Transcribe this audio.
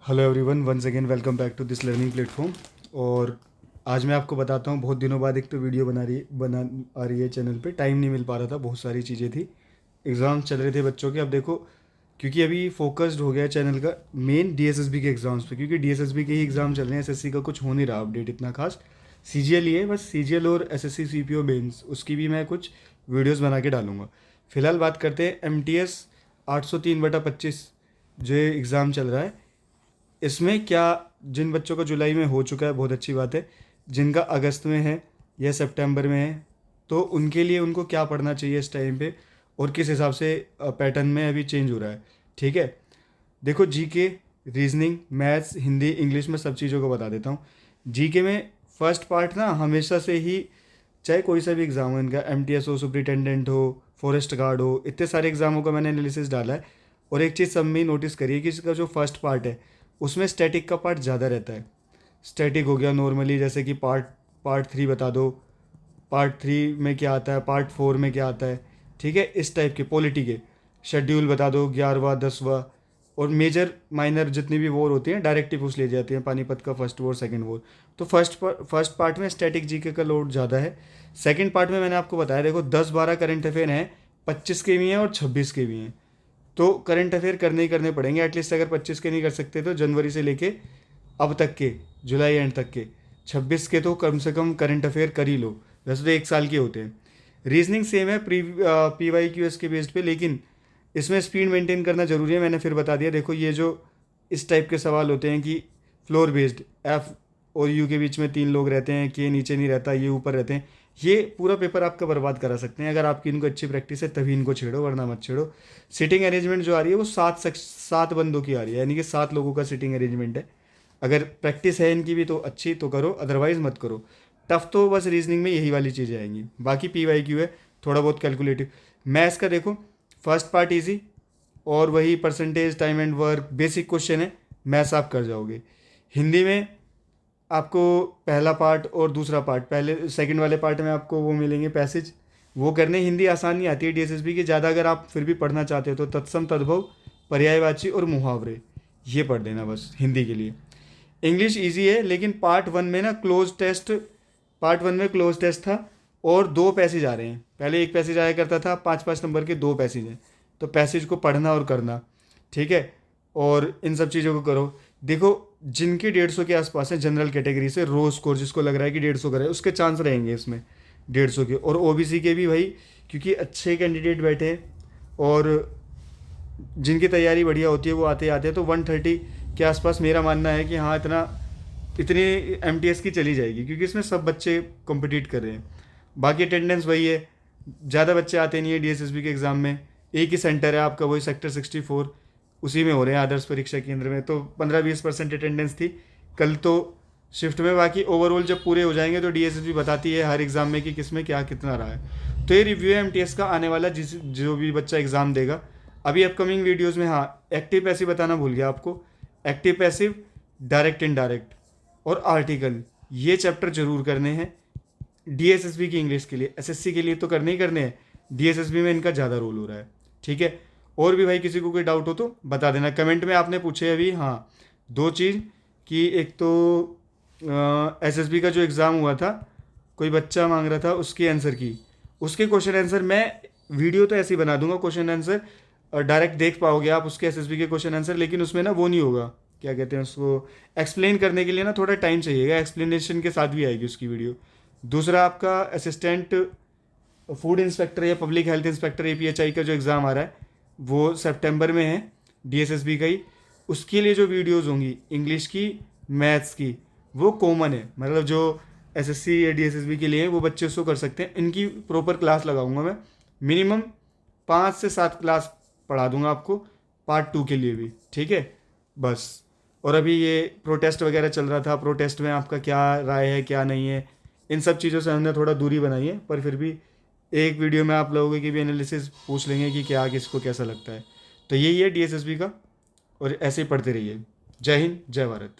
Hello everyone, once again welcome back to this learning platform. और आज मैं आपको बताता हूँ, बहुत दिनों बाद एक तो वीडियो बना आ रही है चैनल पे। टाइम नहीं मिल पा रहा था, बहुत सारी चीज़ें थी, एग्ज़ाम चल रहे थे बच्चों के। अब देखो, क्योंकि अभी फोकस्ड हो गया है चैनल का मेन डीएसएसबी के एग्ज़ाम्स पे, क्योंकि डीएसएसबी के ही एग्ज़ाम चल रहे हैं। एसएससी का कुछ हो नहीं रहा अपडेट इतना खास। सीजीएल ही है बस, सीजीएल और एसएससी सीपीओ मेंस, उसकी भी मैं कुछ वीडियोस बना के डालूंगा। फिलहाल बात करते हैं एमटीएस 803/25 जो एग्ज़ाम चल रहा है। इसमें क्या, जिन बच्चों का जुलाई में हो चुका है बहुत अच्छी बात है, जिनका अगस्त में है या सितंबर में है, तो उनके लिए उनको क्या पढ़ना चाहिए इस टाइम पे और किस हिसाब से पैटर्न में अभी चेंज हो रहा है। ठीक है, देखो, GK, reasoning, maths, Hindi, English में सब चीज़ों को बता देता हूँ। जीके में फर्स्ट पार्ट ना हमेशा से ही, चाहे कोई सा भी एग्ज़ाम हो इनका, एमटीएस हो, सुपरिटेंडेंट हो, फॉरेस्ट गार्ड हो, इतने सारे एग्ज़ामों का मैंने एनालिसिस डाला है। और एक चीज़ सब में नोटिस करिए कि इसका जो फर्स्ट पार्ट है उसमें स्टैटिक का पार्ट ज़्यादा रहता है। स्टैटिक हो गया नॉर्मली, जैसे कि पार्ट पार्ट 3 बता दो, पार्ट 3 में क्या आता है, पार्ट 4 में क्या आता है। ठीक है, इस टाइप के पॉलिटी के शेड्यूल बता दो, 11वां 10वां। और मेजर माइनर जितनी भी वॉर होती हैं डायरेक्ट ही पूछ ली जाती हैं, पानीपत का फर्स्ट वॉर, सेकंड वॉर। तो फर्स्ट पार्ट में स्टैटिक जीके का लोड ज़्यादा है। सेकंड पार्ट में मैंने आपको बताया, देखो 10-12 करंट अफेयर हैं, 25 के भी हैं और 26 के भी हैं। तो करंट अफेयर करने ही करने पड़ेंगे एटलीस्ट। अगर 25 के नहीं कर सकते तो जनवरी से लेके अब तक के, जुलाई एंड तक के 26 के तो कम से कम करंट अफेयर कर ही लो। वैसे तो एक साल के होते हैं। रीजनिंग सेम है PYQS के बेस्ड पे, लेकिन इसमें स्पीड मेंटेन करना जरूरी है। मैंने फिर बता दिया, देखो ये जो इस टाइप के सवाल होते हैं कि फ्लोर बेस्ड, एफ और यू के बीच में 3 लोग रहते हैं, के नीचे नहीं रहता, ये ऊपर रहते हैं, ये पूरा पेपर आपका बर्बाद करा सकते हैं। अगर आपकी इनको अच्छी प्रैक्टिस है तभी इनको छेड़ो, वरना मत छेड़ो। सिटिंग अरेंजमेंट जो आ रही है वो 7 बंदों की आ रही है, यानी कि 7 लोगों का सिटिंग अरेंजमेंट है। अगर प्रैक्टिस है इनकी भी तो अच्छी तो करो, अदरवाइज मत करो। टफ तो बस रीजनिंग में यही वाली चीज़ें आएंगी, बाकी PYQ है, थोड़ा बहुत कैलकुलेटिव। मैथ्स का देखो, फर्स्ट पार्ट इजी और वही percentage, time and work, basic question है, मैथ्स आप कर जाओगे। हिंदी में आपको पहला पार्ट और दूसरा पार्ट, पहले सेकंड वाले पार्ट में आपको वो मिलेंगे पैसेज, वो करने। हिंदी आसान नहीं आती है डीएसएसबी की ज़्यादा, अगर आप फिर भी पढ़ना चाहते हो तो तत्सम, तद्भव, पर्यायवाची और मुहावरे, ये पढ़ लेना बस हिंदी के लिए। इंग्लिश इजी है, लेकिन पार्ट 1 में ना पार्ट 1 में क्लोज टेस्ट था और 2 पैसेज आ रहे हैं। पहले एक पैसेज आया करता था, 5-5 नंबर के 2 पैसेज हैं, तो पैसेज को पढ़ना और करना। ठीक है, और इन सब चीज़ों को करो। देखो, जिनके 150 के आसपास है जनरल कैटेगरी से, रो स्कोर जिसको लग रहा है कि 150 का है, उसके चांस रहेंगे इसमें 150 के। और ओबीसी के भी भाई, क्योंकि अच्छे कैंडिडेट बैठे हैं और जिनकी तैयारी बढ़िया होती है वो आते आते हैं, तो 130 के आसपास मेरा मानना है कि हाँ, इतनी एमटीएस की चली जाएगी, क्योंकि इसमें सब बच्चे कॉम्पिटिट कर रहे हैं। बाकी अटेंडेंस वही है, ज़्यादा बच्चे आते नहीं है डीएसएसबी के एग्ज़ाम में। एक ही सेंटर है आपका, वही सेक्टर 64, उसी में हो रहे हैं आदर्श परीक्षा केंद्र में। तो 15-20% अटेंडेंस थी कल तो शिफ्ट में। बाकी ओवरऑल जब पूरे हो जाएंगे तो डीएसएसबी बताती है हर एग्ज़ाम में कि किस में क्या कितना रहा है। तो ये रिव्यू है एमटीएस का आने वाला, जो भी बच्चा एग्ज़ाम देगा। अभी अपकमिंग वीडियोज़ में, हाँ, एक्टिव पैसिव बताना भूल गया आपको। एक्टिव पैसिव, डायरेक्ट इनडायरेक्ट और आर्टिकल, ये चैप्टर जरूर करने हैं डीएसएसबी की इंग्लिश के लिए। एसएससी के लिए तो करने ही करने हैं, डीएसएसबी में इनका ज़्यादा रोल हो रहा है। ठीक है, और भी भाई किसी को कोई डाउट हो तो बता देना कमेंट में। आपने पूछे अभी, हाँ, 2 चीज़, कि एक तो एसएसबी का जो एग्ज़ाम हुआ था, कोई बच्चा मांग रहा था उसके आंसर की, उसके क्वेश्चन आंसर मैं वीडियो तो ऐसे ही बना दूंगा, क्वेश्चन आंसर डायरेक्ट देख पाओगे आप उसके एसएसबी के क्वेश्चन आंसर, लेकिन उसमें ना वो नहीं होगा, क्या कहते हैं उसको, एक्सप्लेन करने के लिए ना थोड़ा टाइम चाहिएगा, एक्सप्लेनेशन के साथ भी आएगी उसकी वीडियो। दूसरा, आपका असिस्टेंट फूड इंस्पेक्टर या पब्लिक हेल्थ इंस्पेक्टर APHI का जो एग्ज़ाम आ रहा है वो सितंबर में है, डीएसएसबी का ही। उसके लिए जो वीडियोस होंगी इंग्लिश की, मैथ्स की, वो कॉमन है, मतलब जो एसएससी या डीएसएसबी के लिए है वो बच्चे उसको कर सकते हैं। इनकी प्रॉपर क्लास लगाऊंगा मैं, मिनिमम 5 से 7 क्लास पढ़ा दूंगा आपको पार्ट 2 के लिए भी। ठीक है, बस। और अभी ये प्रोटेस्ट वगैरह चल रहा था, प्रोटेस्ट में आपका क्या राय है क्या नहीं है, इन सब चीज़ों से हमने थोड़ा दूरी बनाई है, पर फिर भी एक वीडियो में आप लोगों की भी एनालिसिस पूछ लेंगे कि क्या किसको कैसा लगता है। तो यही है डीएसएसबी का, और ऐसे ही पढ़ते रहिए। जय हिंद, जय भारत।